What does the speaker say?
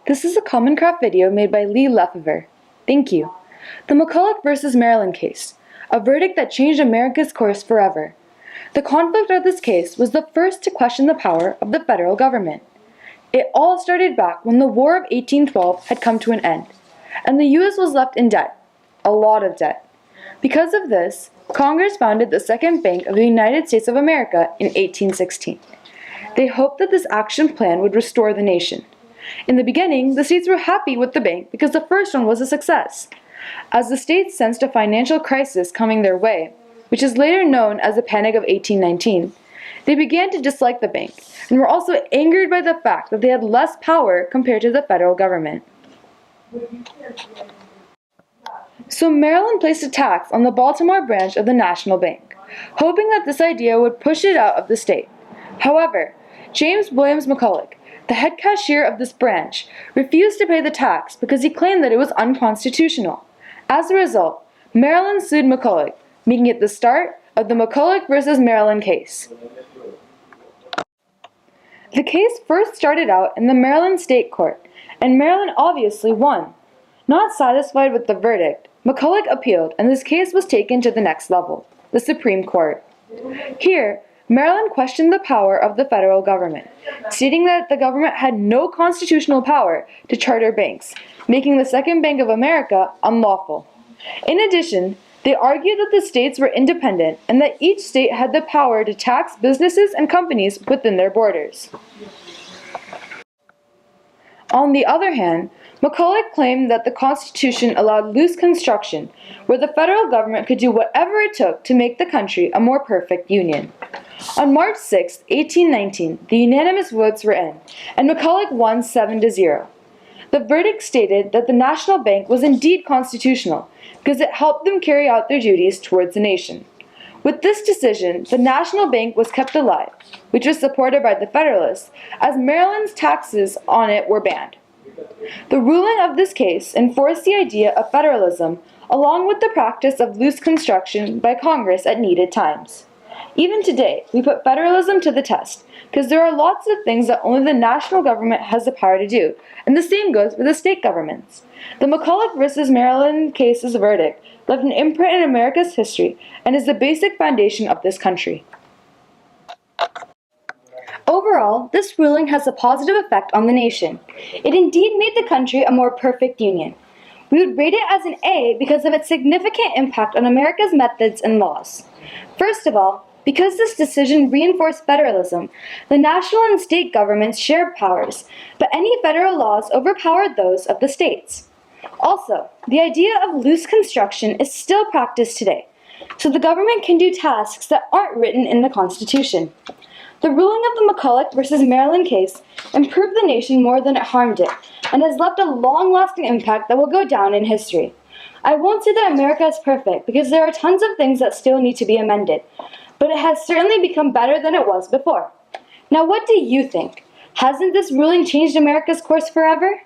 This is a Common Craft video made by Lee Lefevre. Thank you. The McCulloch v. Maryland case, a verdict that changed America's course forever. The conflict of this case was the first to question the power of the federal government. It all started back when the War of 1812 had come to an end, and the U.S. was left in debt, a lot of debt. Because of this, Congress founded the Second Bank of the United States of America in 1816. They hoped that this action plan would restore the nation. In the beginning, the states were happy with the bank because the first one was a success. As the states sensed a financial crisis coming their way, which is later known as the Panic of 1819, they began to dislike the bank and were also angered by the fact that they had less power compared to the federal government. So Maryland placed a tax on the Baltimore branch of the National Bank, hoping that this idea would push it out of the state. However, James Williams McCulloch, the head cashier of this branch, refused to pay the tax because he claimed that it was unconstitutional. As a result, Maryland sued McCulloch, making it the start of the McCulloch v. Maryland case. The case first started out in the Maryland State Court, and Maryland obviously won. Not satisfied with the verdict, McCulloch appealed, and this case was taken to the next level, the Supreme Court. Here, Maryland questioned the power of the federal government, stating that the government had no constitutional power to charter banks, making the Second Bank of America unlawful. In addition, they argued that the states were independent and that each state had the power to tax businesses and companies within their borders. On the other hand, McCulloch claimed that the Constitution allowed loose construction, where the federal government could do whatever it took to make the country a more perfect union. On March 6, 1819, the unanimous votes were in, and McCulloch won 7-0. The verdict stated that the National Bank was indeed constitutional because it helped them carry out their duties towards the nation. With this decision, the National Bank was kept alive, which was supported by the Federalists, as Maryland's taxes on it were banned. The ruling of this case enforced the idea of federalism, along with the practice of loose construction by Congress at needed times. Even today, we put federalism to the test, because there are lots of things that only the national government has the power to do, and the same goes for the state governments. The McCulloch v. Maryland case's verdict left an imprint in America's history and is the basic foundation of this country. Overall, this ruling has a positive effect on the nation. It indeed made the country a more perfect union. We would rate it as an A because of its significant impact on America's methods and laws. First of all, because this decision reinforced federalism, the national and state governments shared powers, but any federal laws overpowered those of the states. Also, the idea of loose construction is still practiced today, so the government can do tasks that aren't written in the Constitution. The ruling of the McCulloch v. Maryland case improved the nation more than it harmed it, and has left a long-lasting impact that will go down in history. I won't say that America is perfect, because there are tons of things that still need to be amended, but it has certainly become better than it was before. Now, what do you think? Hasn't this ruling changed America's course forever?